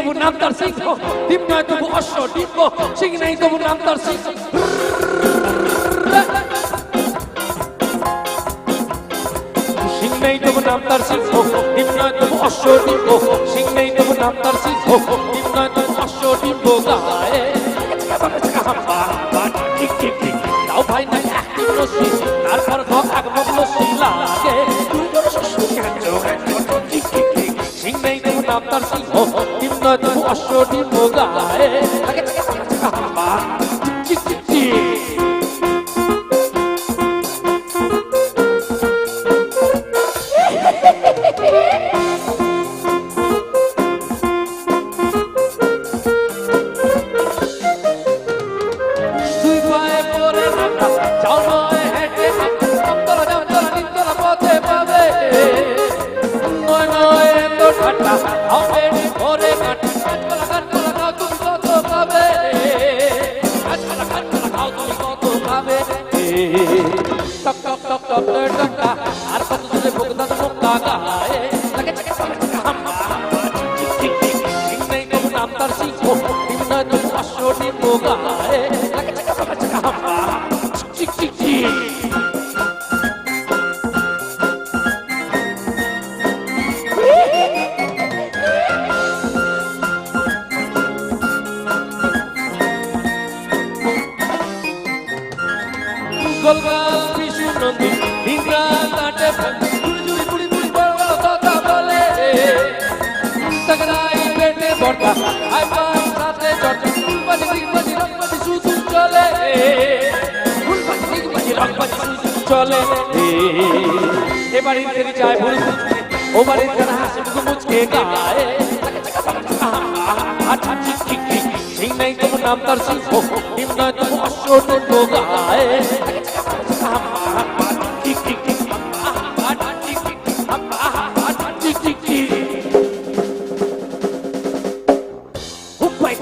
তবু নাম তার সিংহ, ডিম নয় তবু অশ্ব ডিম্ব, সিং নেই তবু নাম তার সিংহ। সিং নেই তবু নাম তার সিংহ, ডিম নয় তবু অশ্ব ডিম্ব, সিং নেই তবু নাম তার সিংহ, ডিম নয় তবু অশ্ব ডিম্ব গায়ে। তাও ভাই নাই একটি লস্যি, তারপর আগমন লস্যি লাগে। সিং নেই তবু নাম তার সিংহ, ডিম নয় তবু অশ্ব ডিম্ব গায়ে। আর কত দূরে ভোগদান মুক্তা গায়ে। সিং নেই তবু নাম তার সিংহ, ডিম নয় তবু অশ্ব ডিম্ব গায়ে। গোলগাল বিশু নন্দী ইন্দ্রা কাটে জুড়ি জুড়ি জুড়ি বড় বড় কথা বলে। তগড়াই পেটে বড়টা আই পান সাথে চটে, ফুলবাজি দিগবাজি রংবাজি শুধু চলে। ফুলবাজি দিগবাজি রংবাজি শুধু চলে। এবারে তেরি চায় ভুল ও বাড়ি জানা হাসি মুচকে গায়ে। সিং নেই তবু নাম তার সিংহ, ডিম নয় তবু অশ্ব ডিম্ব গায়ে। হুপাই